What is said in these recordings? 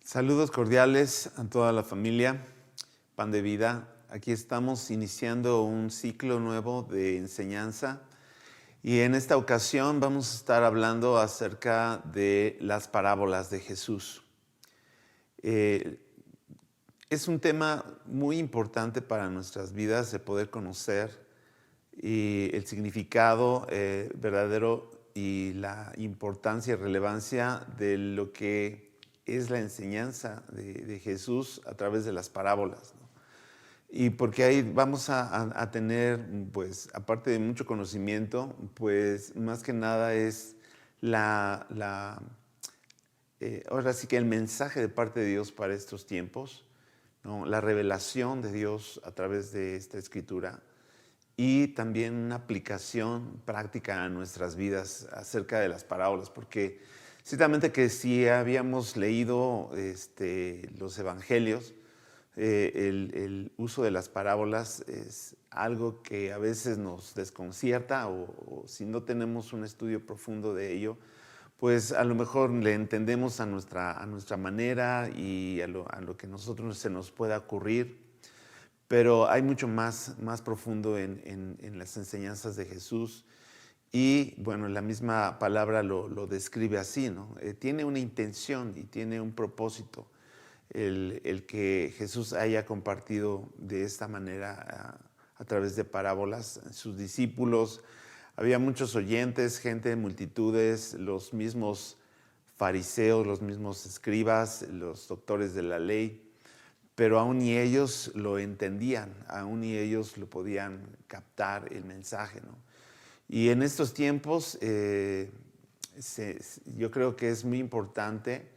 Saludos cordiales a toda la familia, Pan de Vida. Aquí estamos iniciando un ciclo nuevo de enseñanza y en esta ocasión vamos a estar hablando acerca de las parábolas de Jesús. Es un tema muy importante para nuestras vidas de poder conocer y el significado verdadero y la importancia y relevancia de lo que es la enseñanza de Jesús a través de las parábolas, ¿no? Y porque ahí vamos a tener, pues, aparte de mucho conocimiento, pues, más que nada es ahora sí que el mensaje de parte de Dios para estos tiempos, ¿no? La revelación de Dios a través de esta escritura y también una aplicación práctica a nuestras vidas acerca de las parábolas, porque ciertamente que si habíamos leído los evangelios, el uso de las parábolas es algo que a veces nos desconcierta o si no tenemos un estudio profundo de ello, pues a lo mejor le entendemos a nuestra manera y a lo que a nosotros se nos pueda ocurrir. Pero hay mucho más profundo en las enseñanzas de Jesús y bueno, la misma palabra lo describe así, ¿no? Tiene una intención y tiene un propósito el que Jesús haya compartido de esta manera a través de parábolas. Sus discípulos, había muchos oyentes, gente de multitudes, los mismos fariseos, los mismos escribas, los doctores de la ley. Pero aún ni ellos lo entendían, aún ni ellos lo podían captar el mensaje, ¿no? Y en estos tiempos yo creo que es muy importante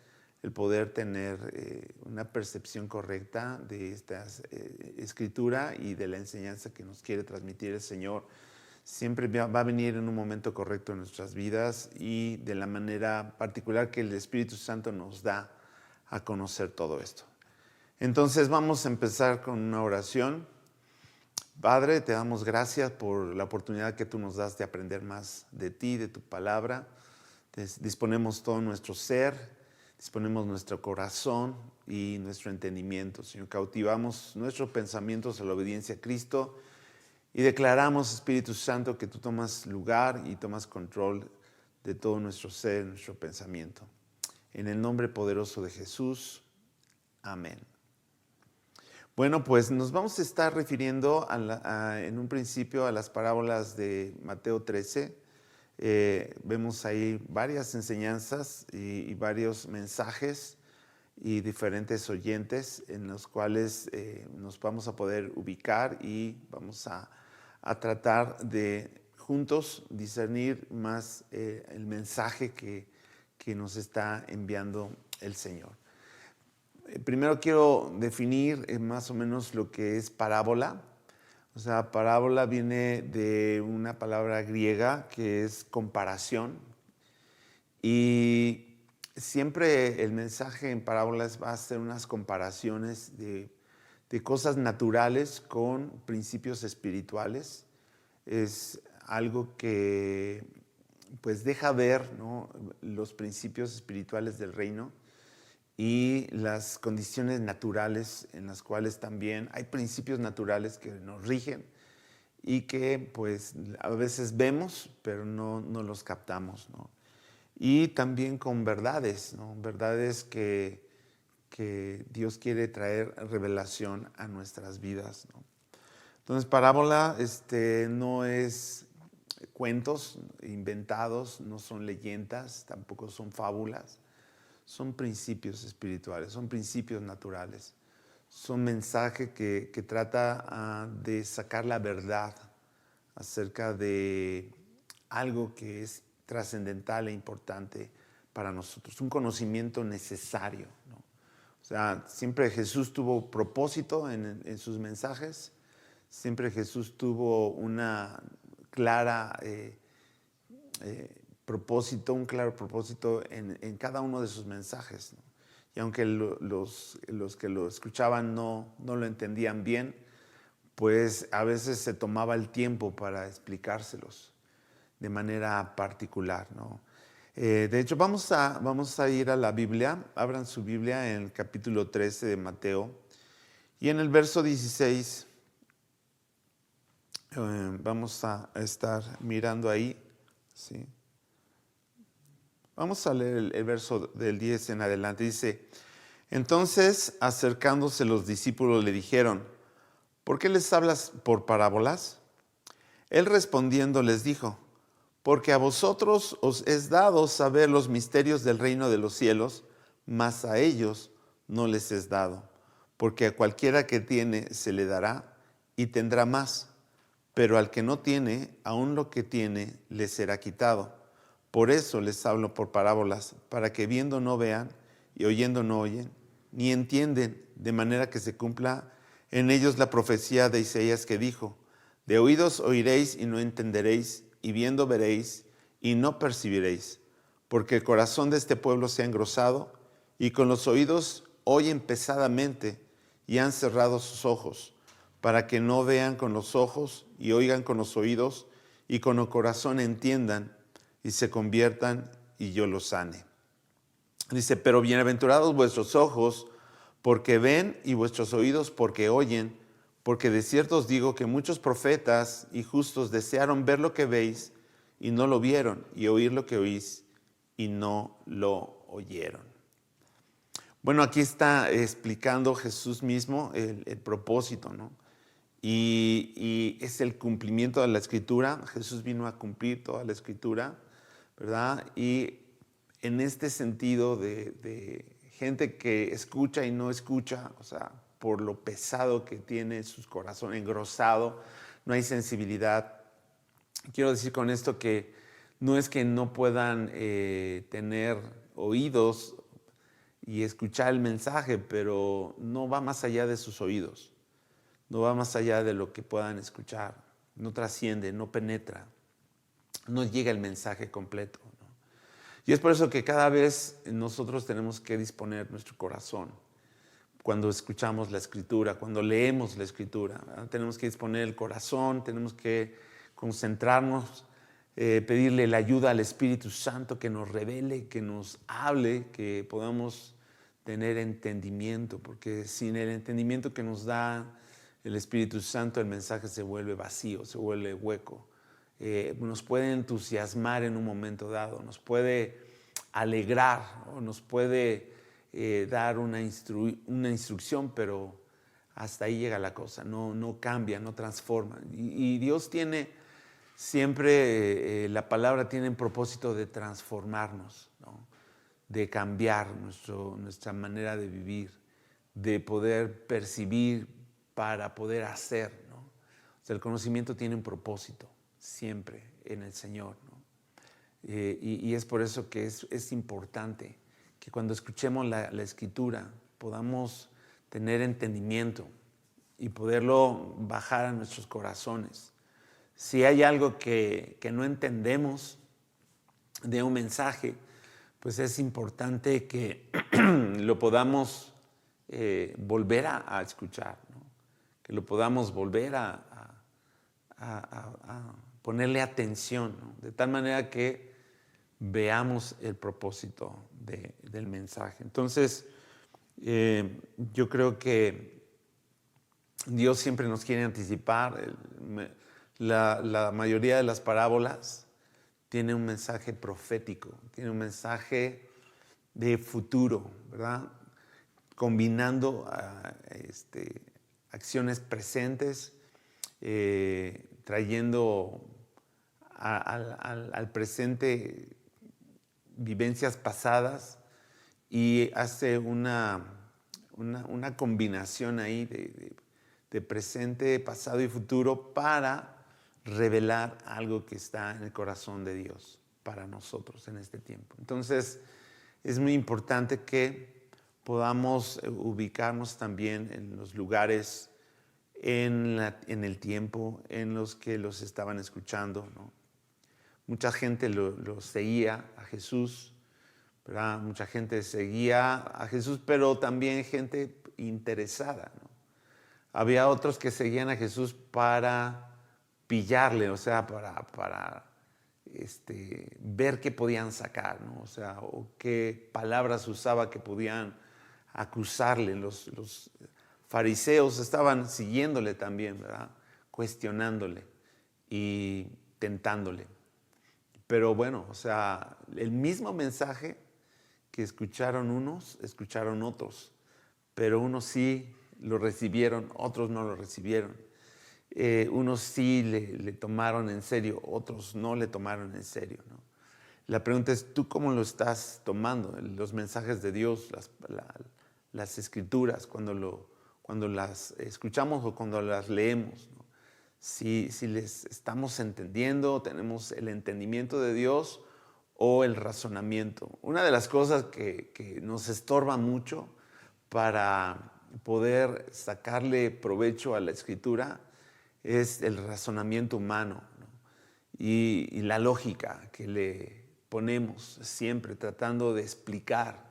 el poder tener una percepción correcta de esta escritura y de la enseñanza que nos quiere transmitir el Señor. Siempre va a venir en un momento correcto en nuestras vidas y de la manera particular que el Espíritu Santo nos da a conocer todo esto. Entonces vamos a empezar con una oración. Padre, te damos gracias por la oportunidad que tú nos das de aprender más de ti, de tu palabra. Disponemos todo nuestro ser, disponemos nuestro corazón y nuestro entendimiento. Señor, cautivamos nuestros pensamientos a la obediencia a Cristo y declaramos, Espíritu Santo, que tú tomas lugar y tomas control de todo nuestro ser, nuestro pensamiento. En el nombre poderoso de Jesús. Amén. Bueno, pues nos vamos a estar refiriendo en un principio a las parábolas de Mateo 13. Vemos ahí varias enseñanzas y varios mensajes y diferentes oyentes en los cuales nos vamos a poder ubicar y vamos a tratar de juntos discernir más el mensaje que nos está enviando el Señor. Primero quiero definir más o menos lo que es parábola. O sea, parábola viene de una palabra griega que es comparación. Y siempre el mensaje en parábolas va a ser unas comparaciones de cosas naturales con principios espirituales. Es algo que pues deja ver, ¿no?, los principios espirituales del reino y las condiciones naturales en las cuales también hay principios naturales que nos rigen y que pues a veces vemos, pero no los captamos, ¿no? Y también con verdades, ¿no? Verdades que Dios quiere traer revelación a nuestras vidas, ¿no? Entonces, parábola no es cuentos inventados, no son leyendas, tampoco son fábulas. Son principios espirituales, son principios naturales, son mensajes que trata de sacar la verdad acerca de algo que es trascendental e importante para nosotros, un conocimiento necesario, ¿no? O sea, siempre Jesús tuvo propósito en sus mensajes, siempre Jesús tuvo una clara un claro propósito en cada uno de sus mensajes, ¿no? Y aunque los que lo escuchaban no lo entendían bien, pues a veces se tomaba el tiempo para explicárselos de manera particular, ¿no? De hecho, vamos a ir a la Biblia. Abran su Biblia en el capítulo 13 de Mateo. Y en el verso 16 vamos a estar mirando ahí. ¿Sí? Vamos a leer el verso del 10 en adelante. Dice: entonces, acercándose los discípulos, le dijeron: ¿por qué les hablas por parábolas? Él respondiendo les dijo: porque a vosotros os es dado saber los misterios del reino de los cielos, mas a ellos no les es dado. Porque a cualquiera que tiene se le dará y tendrá más, pero al que no tiene, aun lo que tiene le será quitado. Por eso les hablo por parábolas, para que viendo no vean y oyendo no oyen, ni entienden, de manera que se cumpla en ellos la profecía de Isaías que dijo: de oídos oiréis y no entenderéis, y viendo veréis y no percibiréis, porque el corazón de este pueblo se ha engrosado, y con los oídos oyen pesadamente, y han cerrado sus ojos, para que no vean con los ojos, y oigan con los oídos, y con el corazón entiendan, y se conviertan, y yo los sane. Dice: pero bienaventurados vuestros ojos, porque ven, y vuestros oídos, porque oyen. Porque de cierto os digo que muchos profetas y justos desearon ver lo que veis y no lo vieron, y oír lo que oís y no lo oyeron. Bueno, aquí está explicando Jesús mismo el propósito, ¿no? Y es el cumplimiento de la Escritura. Jesús vino a cumplir toda la Escritura, ¿verdad? Y en este sentido de gente que escucha y no escucha, o sea, por lo pesado que tiene su corazón, engrosado, no hay sensibilidad. Quiero decir con esto que no es que no puedan tener oídos y escuchar el mensaje, pero no va más allá de sus oídos, no va más allá de lo que puedan escuchar, no trasciende, no penetra, no llega el mensaje completo, ¿no? Y es por eso que cada vez nosotros tenemos que disponer nuestro corazón. Cuando escuchamos la Escritura, cuando leemos la Escritura, ¿verdad? Tenemos que disponer el corazón, tenemos que concentrarnos, pedirle la ayuda al Espíritu Santo que nos revele, que nos hable, que podamos tener entendimiento, porque sin el entendimiento que nos da el Espíritu Santo, el mensaje se vuelve vacío, se vuelve hueco. Nos puede entusiasmar en un momento dado, nos puede alegrar, o nos puede dar una instrucción, pero hasta ahí llega la cosa, no cambia, no transforma. Y Dios tiene siempre, la palabra tiene el propósito de transformarnos, ¿no? De cambiar nuestra manera de vivir, de poder percibir para poder hacer, ¿no? O sea, el conocimiento tiene un propósito siempre en el Señor, ¿no? Y es por eso que es importante que cuando escuchemos la Escritura podamos tener entendimiento y poderlo bajar a nuestros corazones. Si hay algo que no entendemos de un mensaje, pues es importante que lo podamos volver a escuchar, ¿no? Que lo podamos volver a ponerle atención, ¿no? De tal manera que veamos el propósito del mensaje. Entonces, yo creo que Dios siempre nos quiere anticipar. La mayoría de las parábolas tiene un mensaje profético, tiene un mensaje de futuro, ¿verdad? Combinando acciones presentes, trayendo al presente vivencias pasadas, y hace una combinación ahí de presente, pasado y futuro para revelar algo que está en el corazón de Dios para nosotros en este tiempo. Entonces, es muy importante que podamos ubicarnos también en los lugares, en el tiempo en los que los estaban escuchando, ¿no? Mucha gente lo seguía a Jesús, ¿verdad? Mucha gente seguía a Jesús, pero también gente interesada, ¿no? Había otros que seguían a Jesús para pillarle, o sea, para ver qué podían sacar, ¿no? O sea, o qué palabras usaba que podían acusarle. Los fariseos estaban siguiéndole también, ¿verdad? Cuestionándole y tentándole. Pero bueno, o sea, el mismo mensaje que escucharon unos, escucharon otros, pero unos sí lo recibieron, otros no lo recibieron. Unos sí le tomaron en serio, otros no le tomaron en serio, ¿no? La pregunta es, ¿tú cómo lo estás tomando? Los mensajes de Dios, las escrituras, cuando las escuchamos o cuando las leemos, ¿no? Si les estamos entendiendo, tenemos el entendimiento de Dios o el razonamiento. Una de las cosas que nos estorba mucho para poder sacarle provecho a la escritura es el razonamiento humano, ¿no? Y la lógica que le ponemos siempre tratando de explicar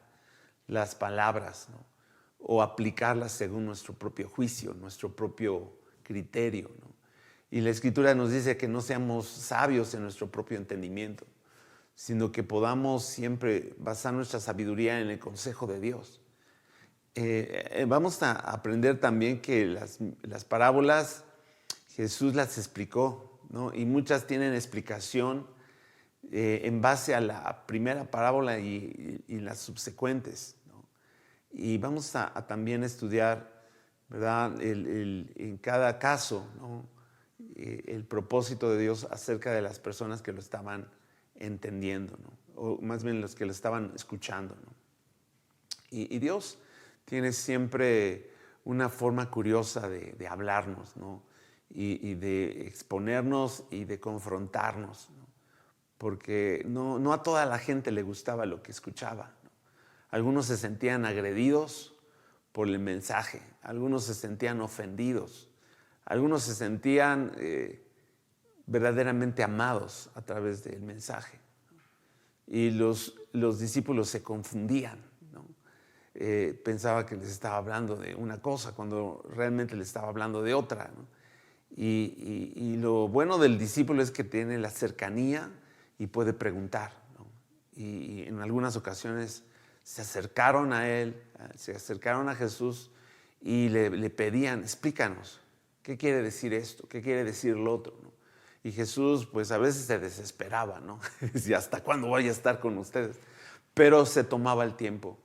las palabras, ¿no? O aplicarlas según nuestro propio juicio, nuestro propio criterio, ¿no? Y la Escritura nos dice que no seamos sabios en nuestro propio entendimiento, sino que podamos siempre basar nuestra sabiduría en el consejo de Dios. Vamos a aprender también que las parábolas Jesús las explicó, ¿no? Y muchas tienen explicación en base a la primera parábola y las subsecuentes, ¿no? Y vamos a también estudiar, ¿verdad? En cada caso, ¿no? El propósito de Dios acerca de las personas que lo estaban entendiendo, ¿no? O más bien los que lo estaban escuchando, ¿no? Y Dios tiene siempre una forma curiosa de hablarnos, ¿no? Y de exponernos y de confrontarnos, ¿no? Porque no a toda la gente le gustaba lo que escuchaba, ¿no? Algunos se sentían agredidos por el mensaje, algunos se sentían ofendidos, algunos se sentían verdaderamente amados a través del mensaje. Y los discípulos se confundían, ¿no? Pensaba que les estaba hablando de una cosa cuando realmente les estaba hablando de otra, ¿no? Y lo bueno del discípulo es que tiene la cercanía y puede preguntar, ¿no? Y en algunas ocasiones se acercaron a él, se acercaron a Jesús y le pedían, explícanos, ¿qué quiere decir esto? ¿Qué quiere decir lo otro? ¿No? Y Jesús pues a veces se desesperaba, ¿no? Decía, ¿hasta cuándo voy a estar con ustedes? Pero se tomaba el tiempo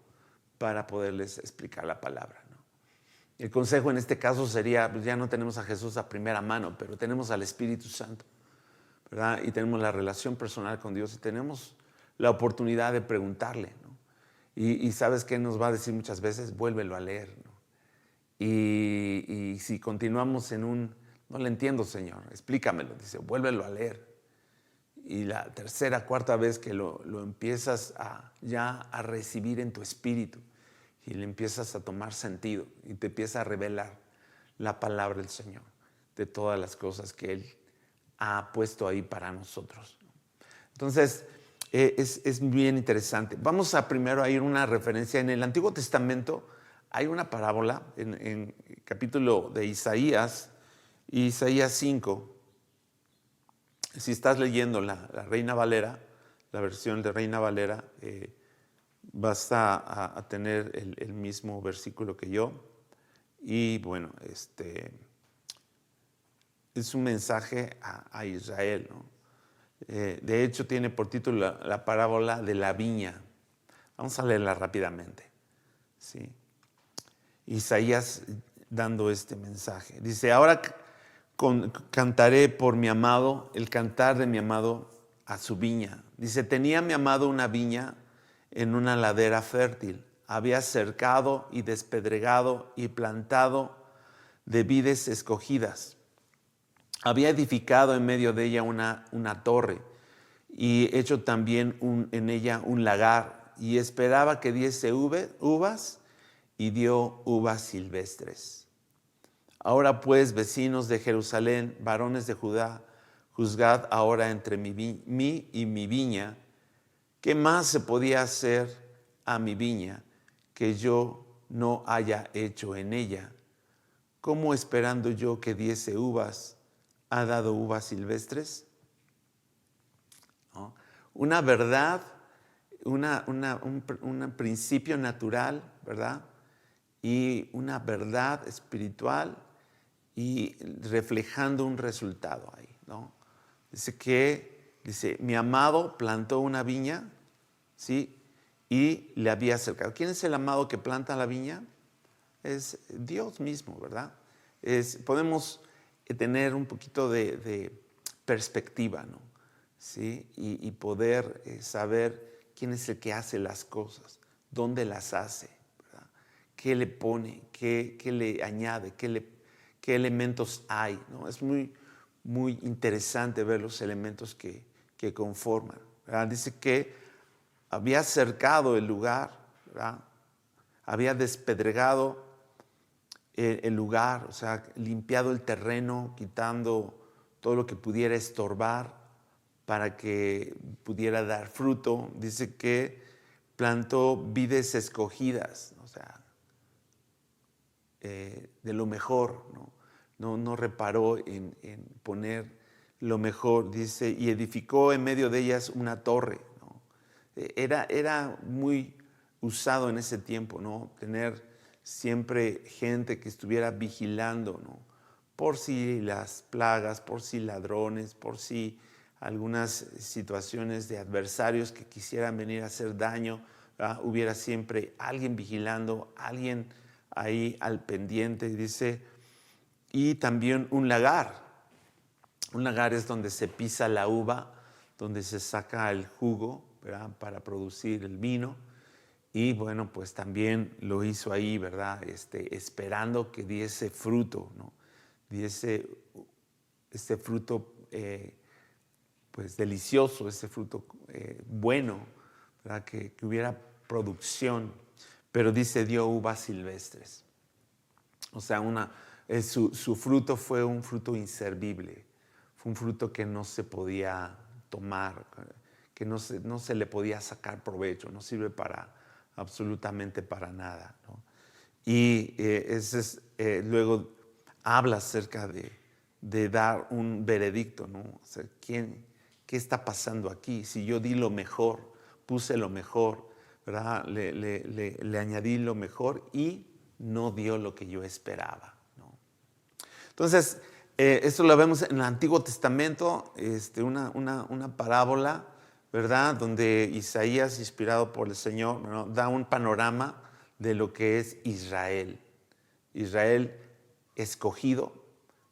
para poderles explicar la palabra, ¿no? El consejo en este caso sería, pues ya no tenemos a Jesús a primera mano, pero tenemos al Espíritu Santo, ¿verdad? Y tenemos la relación personal con Dios y tenemos la oportunidad de preguntarle, ¿no? Y ¿sabes qué nos va a decir muchas veces? Vuélvelo a leer, ¿no? Y si continuamos no le entiendo, Señor, explícamelo, dice, vuélvelo a leer. Y la tercera, cuarta vez que lo empiezas ya a recibir en tu espíritu y le empiezas a tomar sentido y te empieza a revelar la palabra del Señor de todas las cosas que Él ha puesto ahí para nosotros. Entonces, es bien interesante. Vamos a primero a ir una referencia. En el Antiguo Testamento hay una parábola en capítulo de Isaías 5. Si estás leyendo la Reina Valera, la versión de Reina Valera, vas a tener el mismo versículo que yo. Y bueno, es un mensaje a Israel, ¿no? De hecho, tiene por título la parábola de la viña. Vamos a leerla rápidamente, ¿sí? Isaías dando este mensaje. Dice, ahora cantaré por mi amado, el cantar de mi amado a su viña. Dice, tenía mi amado una viña en una ladera fértil. Había cercado y despedregado y plantado de vides escogidas. Había edificado en medio de ella una torre y hecho también en ella un lagar, y esperaba que diese uvas, y dio uvas silvestres. Ahora pues, vecinos de Jerusalén, varones de Judá, juzgad ahora entre mí y mi viña, ¿qué más se podía hacer a mi viña que yo no haya hecho en ella? ¿Cómo esperando yo que diese uvas, ha dado uvas silvestres? ¿no? Una verdad, un principio natural, ¿verdad? Y una verdad espiritual y reflejando un resultado ahí, ¿no? Dice, mi amado plantó una viña, ¿sí? Y le había acercado. ¿Quién es el amado que planta la viña? Es Dios mismo, ¿verdad? Podemos tener un poquito de perspectiva, ¿no? ¿Sí? Y poder saber quién es el que hace las cosas, dónde las hace, ¿verdad? Qué le pone, qué le añade, qué elementos hay, ¿no? Es muy, muy interesante ver los elementos que conforman, ¿verdad? Dice que había cercado el lugar, ¿verdad? Había despedregado el lugar, o sea, limpiado el terreno, quitando todo lo que pudiera estorbar para que pudiera dar fruto. Dice que plantó vides escogidas, o sea, de lo mejor, ¿no? No reparó en poner lo mejor, dice, y edificó en medio de ellas una torre, ¿no? Era muy usado en ese tiempo, ¿no? Tener siempre gente que estuviera vigilando, ¿no? Por si las plagas, por si ladrones, por si algunas situaciones de adversarios que quisieran venir a hacer daño, ¿verdad? Hubiera siempre alguien vigilando, alguien ahí al pendiente, dice, y también un lagar. Un lagar es donde se pisa la uva, donde se saca el jugo, ¿verdad? Para producir el vino. Y bueno, pues también lo hizo ahí, ¿verdad? Esperando que diese fruto, ¿no? Diese este fruto pues delicioso, ese fruto bueno, ¿verdad? Que hubiera producción. Pero dice, dio uvas silvestres. O sea, su fruto fue un fruto inservible. Fue un fruto que no se podía tomar, que no se le podía sacar provecho, no sirve para absolutamente para nada, ¿no? Y luego habla acerca de dar un veredicto, ¿no? O sea, ¿qué está pasando aquí? Si yo di lo mejor, puse lo mejor, ¿verdad? Le añadí lo mejor y no dio lo que yo esperaba, ¿no? Entonces, esto lo vemos en el Antiguo Testamento, una parábola, ¿verdad? Donde Isaías, inspirado por el Señor, ¿no? Da un panorama de lo que es Israel. Israel escogido,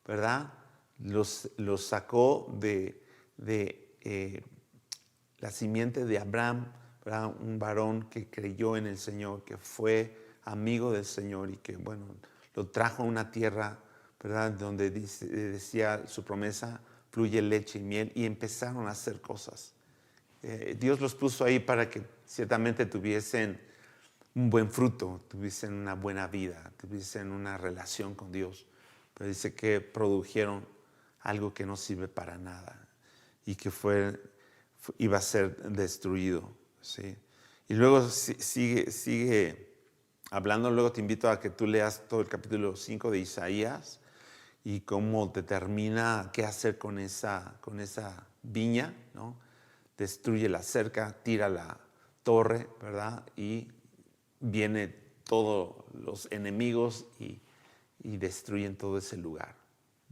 ¿verdad? Los sacó de la simiente de Abraham, ¿verdad? Un varón que creyó en el Señor, que fue amigo del Señor y que, bueno, lo trajo a una tierra, ¿verdad? Donde decía su promesa, fluye leche y miel, y empezaron a hacer cosas. Dios los puso ahí para que ciertamente tuviesen un buen fruto, tuviesen una buena vida, tuviesen una relación con Dios. Pero dice que produjeron algo que no sirve para nada y que iba a ser destruido, ¿sí? Y luego sigue hablando. Luego te invito a que tú leas todo el capítulo 5 de Isaías y cómo determina qué hacer con esa viña, ¿no? Destruye la cerca, tira la torre, ¿verdad? Y vienen todos los enemigos y destruyen todo ese lugar.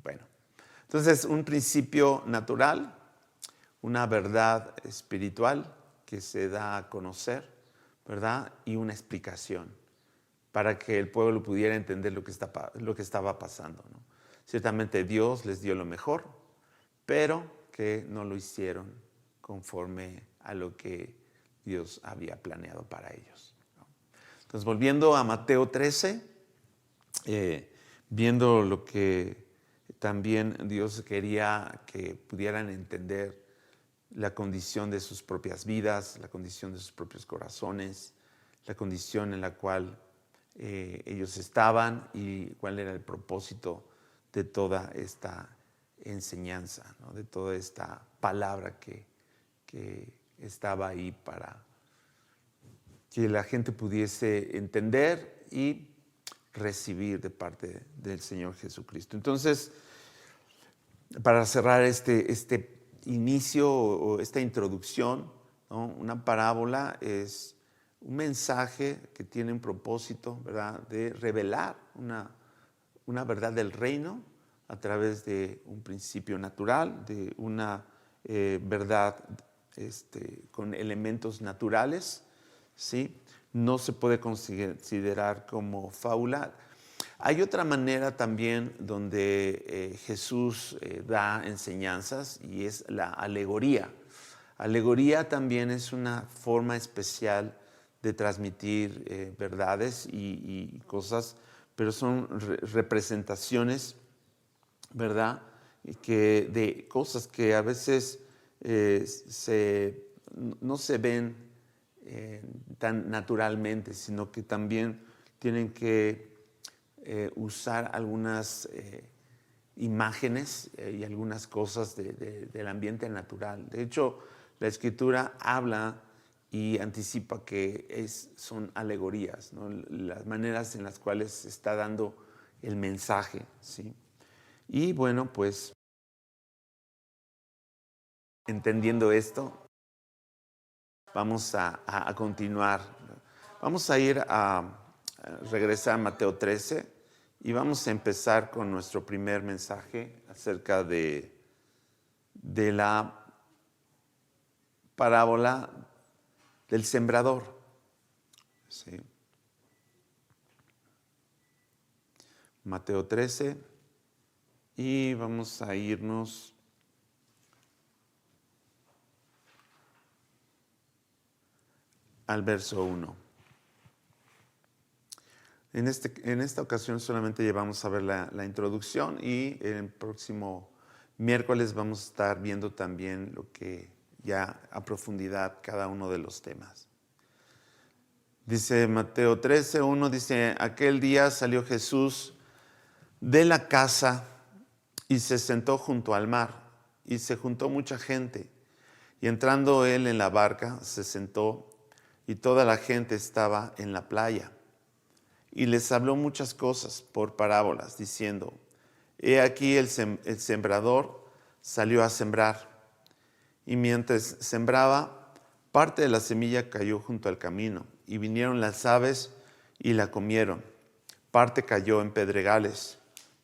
Bueno, entonces un principio natural, una verdad espiritual que se da a conocer, ¿verdad? Y una explicación para que el pueblo pudiera entender lo que estaba pasando, ¿no? Ciertamente Dios les dio lo mejor, pero que no lo hicieron conforme a lo que Dios había planeado para ellos, ¿no? Entonces, volviendo a Mateo 13, viendo lo que también Dios quería que pudieran entender la condición de sus propias vidas, la condición de sus propios corazones, la condición en la cual ellos estaban y cuál era el propósito de toda esta enseñanza, ¿no? De toda esta palabra que estaba ahí para que la gente pudiese entender y recibir de parte del Señor Jesucristo. Entonces, para cerrar este inicio o esta introducción, ¿no? Una parábola es un mensaje que tiene un propósito, ¿verdad?, de revelar una verdad del reino a través de un principio natural, de una verdad con elementos naturales, ¿sí? No se puede considerar como fábula. Hay otra manera también donde Jesús da enseñanzas y es la alegoría. Alegoría también es una forma especial de transmitir verdades y cosas, pero son representaciones, ¿verdad? De cosas que a veces no se ven tan naturalmente, sino que también tienen que usar algunas imágenes y algunas cosas del ambiente natural. De hecho, la Escritura habla y anticipa que son alegorías, ¿no? Las maneras en las cuales se está dando el mensaje, ¿sí? Y bueno, pues entendiendo esto, vamos a continuar. Vamos a regresar a Mateo 13 y vamos a empezar con nuestro primer mensaje acerca de la parábola del sembrador. ¿Sí? Mateo 13 y vamos a irnos al verso 1. En esta ocasión solamente vamos a ver la introducción y el próximo miércoles vamos a estar viendo también lo que ya a profundidad cada uno de los temas. Dice Mateo 13, 1, dice, aquel día salió Jesús de la casa y se sentó junto al mar y se juntó mucha gente. Y entrando él en la barca, se sentó y toda la gente estaba en la playa. Y les habló muchas cosas por parábolas, diciendo, he aquí el sembrador salió a sembrar. Y mientras sembraba, parte de la semilla cayó junto al camino, y vinieron las aves y la comieron. Parte cayó en pedregales,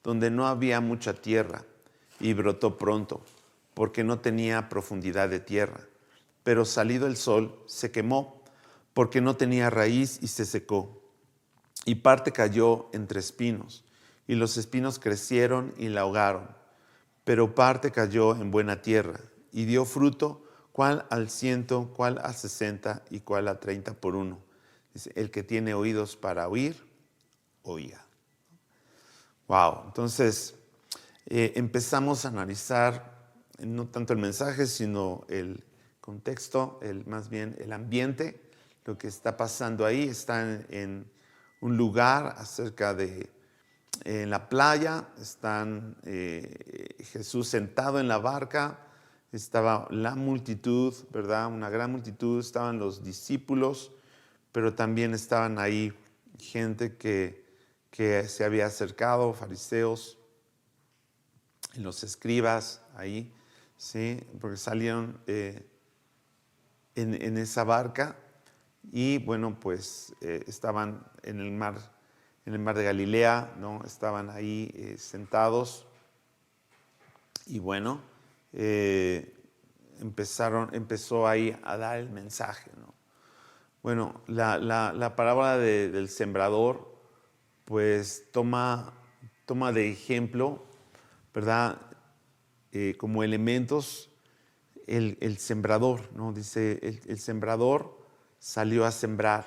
donde no había mucha tierra, y brotó pronto, porque no tenía profundidad de tierra. Pero salido el sol, se quemó, porque no tenía raíz y se secó. Y parte cayó entre espinos, y los espinos crecieron y la ahogaron. Pero parte cayó en buena tierra, y dio fruto, cuál al 100, cuál al 60 y cuál a 30 por uno. Dice, el que tiene oídos para oír, oiga. Wow, entonces empezamos a analizar no tanto el mensaje, sino el contexto, más bien el ambiente, lo que está pasando ahí. Están en un lugar en la playa, están Jesús sentado en la barca, estaba la multitud, ¿verdad? Una gran multitud, estaban los discípulos, pero también estaban ahí gente que se había acercado, fariseos y los escribas ahí, ¿sí? Porque salieron en esa barca y bueno, pues estaban en el mar de Galilea, ¿no? Estaban ahí sentados y bueno, empezó ahí a dar el mensaje, ¿no? Bueno, la parábola del sembrador pues toma de ejemplo, ¿verdad? Como elementos el sembrador, ¿no? Dice, el sembrador salió a sembrar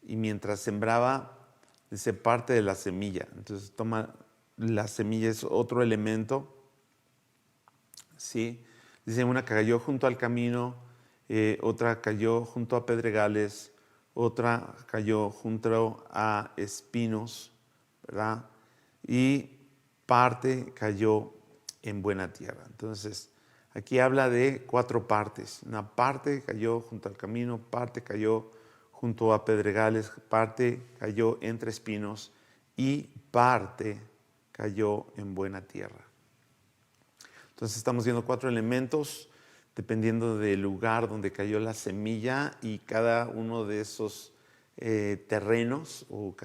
y mientras sembraba, dice, parte de la semilla. Entonces toma la semilla, es otro elemento, ¿sí? Dice, una cayó junto al camino, otra cayó junto a pedregales, otra cayó junto a espinos, ¿verdad? Y parte cayó en buena tierra. Entonces, aquí habla de 4 partes. Una parte cayó junto al camino, parte cayó junto a pedregales, parte cayó entre espinos y parte cayó en buena tierra. Entonces estamos viendo 4 elementos dependiendo del lugar donde cayó la semilla, y cada uno de esos terrenos o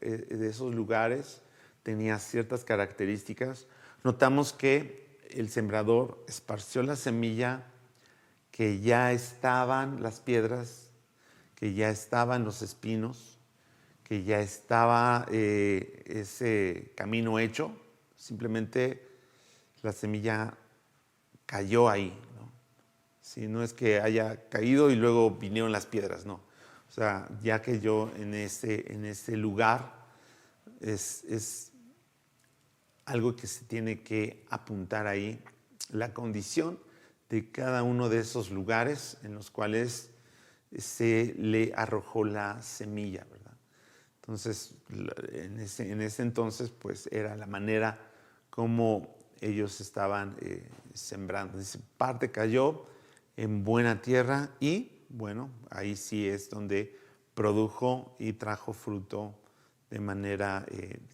de esos lugares tenía ciertas características. Notamos que el sembrador esparció la semilla, que ya estaban las piedras, que ya estaban los espinos, que ya estaba ese camino hecho. Simplemente la semilla cayó ahí, ¿no? Si no es que haya caído y luego vinieron las piedras, no. O sea, ya cayó en ese lugar. Es algo que se tiene que apuntar ahí, la condición de cada uno de esos lugares en los cuales se le arrojó la semilla, ¿verdad? Entonces, en ese entonces, pues era la manera como ellos estaban sembrando. Dice, parte cayó en buena tierra y, bueno, ahí sí es donde produjo y trajo fruto de manera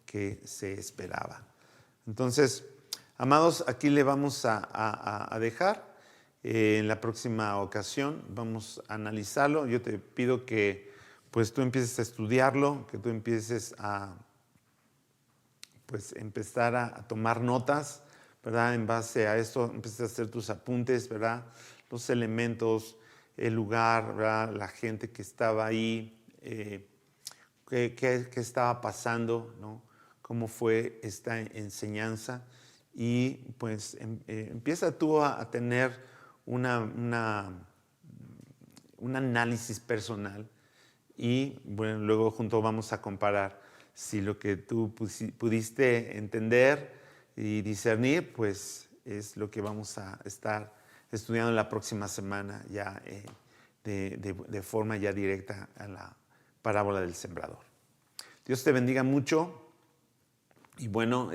que se esperaba. Entonces, amados, aquí le vamos a dejar. En la próxima ocasión vamos a analizarlo. Yo te pido que pues tú empieces a estudiarlo, que tú empieces a pues empezar a tomar notas, ¿verdad? En base a esto empieces a hacer tus apuntes, ¿verdad? Los elementos, el lugar, ¿verdad? La gente que estaba ahí, qué estaba pasando, ¿no? Cómo fue esta enseñanza, y pues empieza tú a tener un análisis personal, y bueno, luego juntos vamos a comparar si lo que tú pudiste entender y discernir, pues es lo que vamos a estar estudiando la próxima semana ya de forma ya directa a la parábola del sembrador. Dios te bendiga mucho. Y bueno,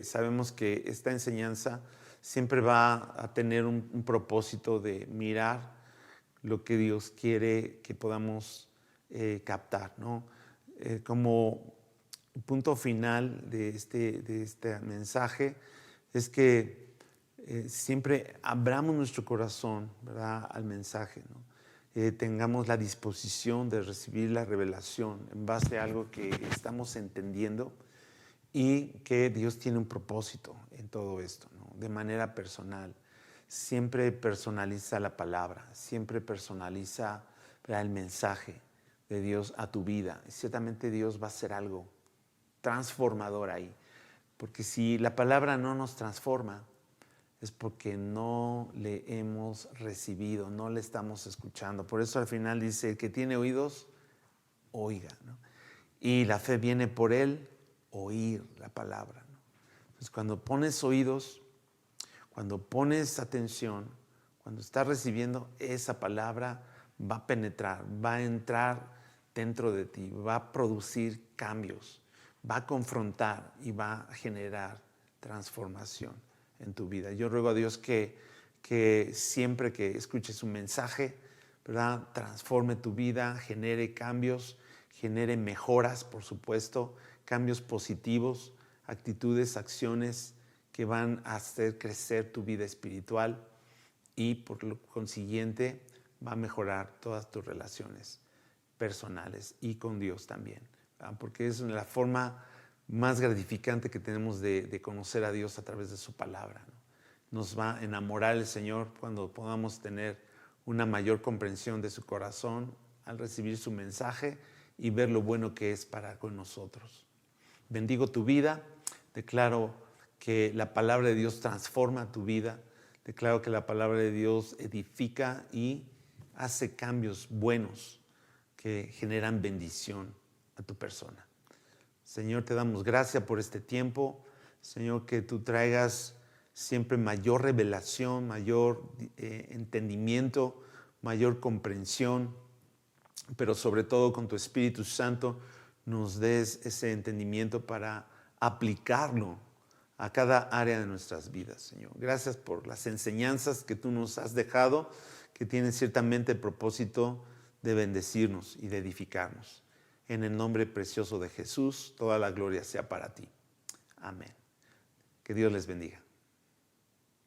sabemos que esta enseñanza siempre va a tener un propósito de mirar lo que Dios quiere que podamos captar, ¿no? Como punto final de este mensaje es que siempre abramos nuestro corazón, ¿verdad?, al mensaje, ¿no? Tengamos la disposición de recibir la revelación en base a algo que estamos entendiendo, y que Dios tiene un propósito en todo esto, ¿no? De manera personal. Siempre personaliza la palabra, siempre personaliza, ¿verdad?, el mensaje de Dios a tu vida. Y ciertamente Dios va a hacer algo transformador ahí. Porque si la palabra no nos transforma, es porque no le hemos recibido, no le estamos escuchando. Por eso al final dice, el que tiene oídos, oiga, ¿no? Y la fe viene por él, oír la palabra, ¿no? Entonces, cuando pones oídos, cuando pones atención, cuando estás recibiendo esa palabra, va a penetrar, va a entrar dentro de ti, va a producir cambios, va a confrontar y va a generar transformación en tu vida. Yo ruego a Dios que siempre que escuches un mensaje, ¿verdad?, transforme tu vida, genere cambios, genere mejoras, por supuesto, cambios positivos, actitudes, acciones que van a hacer crecer tu vida espiritual, y por lo consiguiente va a mejorar todas tus relaciones personales y con Dios también, ¿verdad? Porque es la forma más gratificante que tenemos de conocer a Dios a través de su palabra, ¿no? Nos va a enamorar el Señor cuando podamos tener una mayor comprensión de su corazón al recibir su mensaje y ver lo bueno que es para con nosotros. Bendigo tu vida, declaro que la palabra de Dios transforma tu vida, declaro que la palabra de Dios edifica y hace cambios buenos que generan bendición a tu persona. Señor, te damos gracias por este tiempo. Señor, que tú traigas siempre mayor revelación, mayor entendimiento, mayor comprensión, pero sobre todo con tu Espíritu Santo nos des ese entendimiento para aplicarlo a cada área de nuestras vidas, Señor. Gracias por las enseñanzas que tú nos has dejado, que tienen ciertamente el propósito de bendecirnos y de edificarnos. En el nombre precioso de Jesús, toda la gloria sea para ti. Amén. Que Dios les bendiga.